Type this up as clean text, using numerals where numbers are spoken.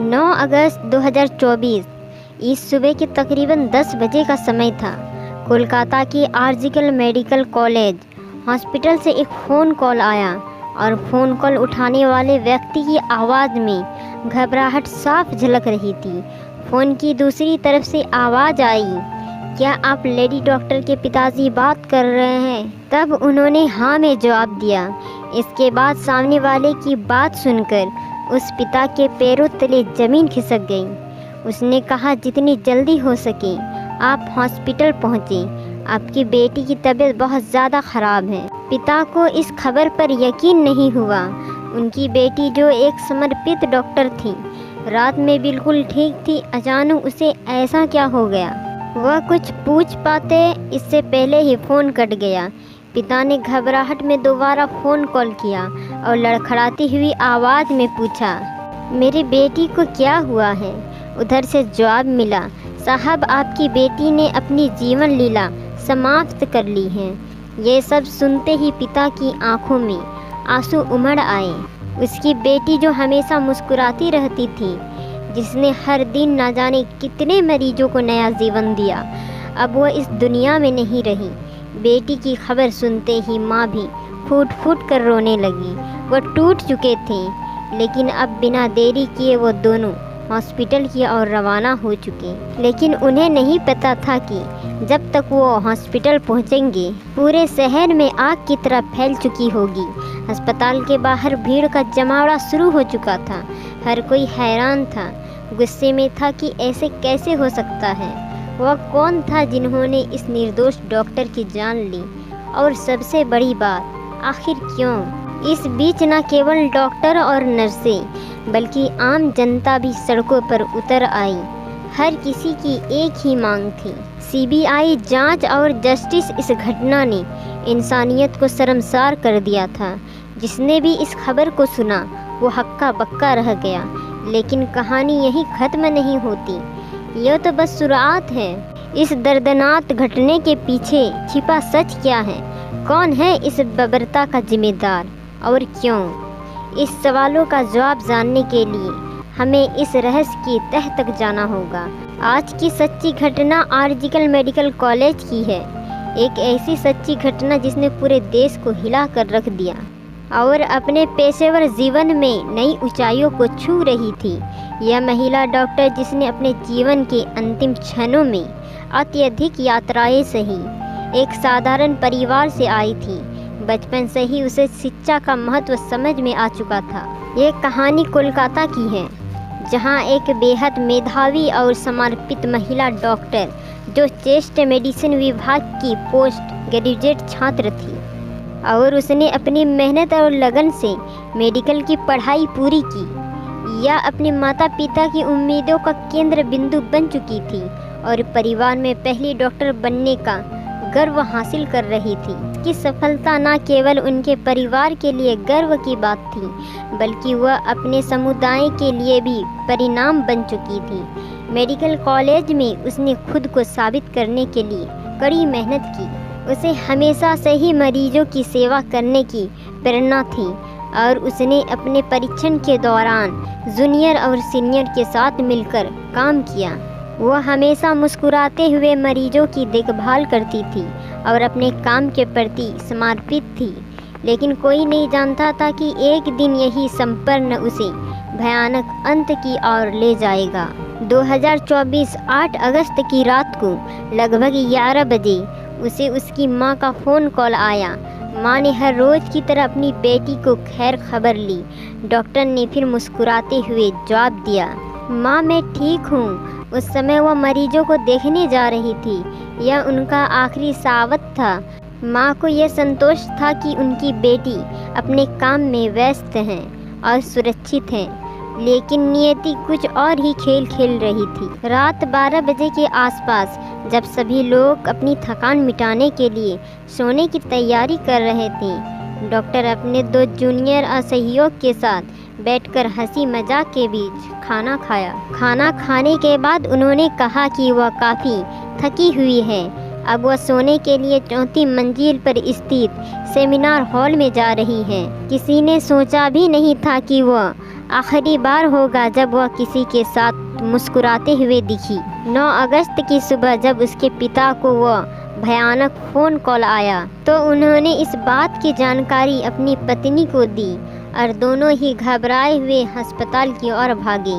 9 अगस्त 2024 इस सुबह के तकरीबन 10 बजे का समय था। कोलकाता की आर्जिकल मेडिकल कॉलेज हॉस्पिटल से एक फ़ोन कॉल आया और फ़ोन कॉल उठाने वाले व्यक्ति की आवाज़ में घबराहट साफ झलक रही थी। फ़ोन की दूसरी तरफ से आवाज़ आई, क्या आप लेडी डॉक्टर के पिताजी बात कर रहे हैं? तब उन्होंने हाँ में जवाब दिया। इसके बाद सामने वाले की बात सुनकर उस पिता के पैरों तले ज़मीन खिसक गई। उसने कहा, जितनी जल्दी हो सके आप हॉस्पिटल पहुँचें, आपकी बेटी की तबीयत बहुत ज़्यादा ख़राब है। पिता को इस खबर पर यकीन नहीं हुआ। उनकी बेटी जो एक समर्पित डॉक्टर थी, रात में बिल्कुल ठीक थी, अचानक उसे ऐसा क्या हो गया? वह कुछ पूछ पाते इससे पहले ही फ़ोन कट गया। पिता ने घबराहट में दोबारा फ़ोन कॉल किया और लड़खड़ाती हुई आवाज़ में पूछा, मेरी बेटी को क्या हुआ है? उधर से जवाब मिला, साहब आपकी बेटी ने अपनी जीवन लीला समाप्त कर ली है। ये सब सुनते ही पिता की आंखों में आंसू उमड़ आए। उसकी बेटी जो हमेशा मुस्कुराती रहती थी, जिसने हर दिन न जाने कितने मरीजों को नया जीवन दिया, अब वह इस दुनिया में नहीं रही। बेटी की खबर सुनते ही माँ भी फूट फूट कर रोने लगी। वह टूट चुके थे, लेकिन अब बिना देरी किए वो दोनों हॉस्पिटल की ओर रवाना हो चुके। लेकिन उन्हें नहीं पता था कि जब तक वो हॉस्पिटल पहुंचेंगे, पूरे शहर में आग की तरह फैल चुकी होगी। अस्पताल के बाहर भीड़ का जमावड़ा शुरू हो चुका था। हर कोई हैरान था, गुस्से में था कि ऐसे कैसे हो सकता है। वह कौन था जिन्होंने इस निर्दोष डॉक्टर की जान ली? और सबसे बड़ी बात, आखिर क्यों? इस बीच न केवल डॉक्टर और नर्सें बल्कि आम जनता भी सड़कों पर उतर आई। हर किसी की एक ही मांग थी, सीबीआई जांच और जस्टिस। इस घटना ने इंसानियत को शर्मसार कर दिया था। जिसने भी इस खबर को सुना वो हक्का बक्का रह गया। लेकिन कहानी यहीं ख़त्म नहीं होती। यह तो बस शुरुआत है। इस दर्दनाक घटने के पीछे छिपा सच क्या है? कौन है इस बर्बरता का जिम्मेदार और क्यों? इस सवालों का जवाब जानने के लिए हमें इस रहस्य की तह तक जाना होगा। आज की सच्ची घटना आर्जिकल मेडिकल कॉलेज की है। एक ऐसी सच्ची घटना जिसने पूरे देश को हिला कर रख दिया और अपने पेशेवर जीवन में नई ऊंचाइयों को छू रही थी। यह महिला डॉक्टर जिसने अपने जीवन के अंतिम क्षणों में अत्यधिक यात्राएं सही, एक साधारण परिवार से आई थी। बचपन से ही उसे शिक्षा का महत्व समझ में आ चुका था। ये कहानी कोलकाता की है, जहां एक बेहद मेधावी और समर्पित महिला डॉक्टर जो चेस्ट मेडिसिन विभाग की पोस्ट ग्रेजुएट छात्र थी और उसने अपनी मेहनत और लगन से मेडिकल की पढ़ाई पूरी की, या अपने माता पिता की उम्मीदों का केंद्र बिंदु बन चुकी थी और परिवार में पहली डॉक्टर बनने का गर्व हासिल कर रही थी। इसकी सफलता न केवल उनके परिवार के लिए गर्व की बात थी, बल्कि वह अपने समुदाय के लिए भी परिणाम बन चुकी थी। मेडिकल कॉलेज में उसने खुद को साबित करने के लिए कड़ी मेहनत की। उसे हमेशा से ही मरीजों की सेवा करने की प्रेरणा थी और उसने अपने परीक्षण के दौरान जूनियर और सीनियर के साथ मिलकर काम किया। वह हमेशा मुस्कुराते हुए मरीजों की देखभाल करती थी और अपने काम के प्रति समर्पित थी। लेकिन कोई नहीं जानता था कि एक दिन यही संपन्न उसे भयानक अंत की ओर ले जाएगा। 2024 8 अगस्त की रात को लगभग 11 बजे उसे उसकी मां का फ़ोन कॉल आया। मां ने हर रोज़ की तरह अपनी बेटी को खैर खबर ली। डॉक्टर ने फिर मुस्कुराते हुए जवाब दिया, मां मैं ठीक हूँ। उस समय वह मरीजों को देखने जा रही थी। यह उनका आखिरी सावत था। मां को यह संतोष था कि उनकी बेटी अपने काम में व्यस्त हैं और सुरक्षित हैं। लेकिन नियति कुछ और ही खेल खेल रही थी। रात 12 बजे के आसपास जब सभी लोग अपनी थकान मिटाने के लिए सोने की तैयारी कर रहे थे, डॉक्टर अपने 2 जूनियर असहयोग के साथ बैठकर हंसी मजाक के बीच खाना खाया। खाना खाने के बाद उन्होंने कहा कि वह काफ़ी थकी हुई है। अब वह सोने के लिए 4थी मंजिल पर स्थित सेमिनार हॉल में जा रही है। किसी ने सोचा भी नहीं था कि वह आखिरी बार होगा जब वह किसी के साथ मुस्कुराते हुए दिखी। 9 अगस्त की सुबह जब उसके पिता को वह भयानक फ़ोन कॉल आया तो उन्होंने इस बात की जानकारी अपनी पत्नी को दी और दोनों ही घबराए हुए अस्पताल की ओर भागे।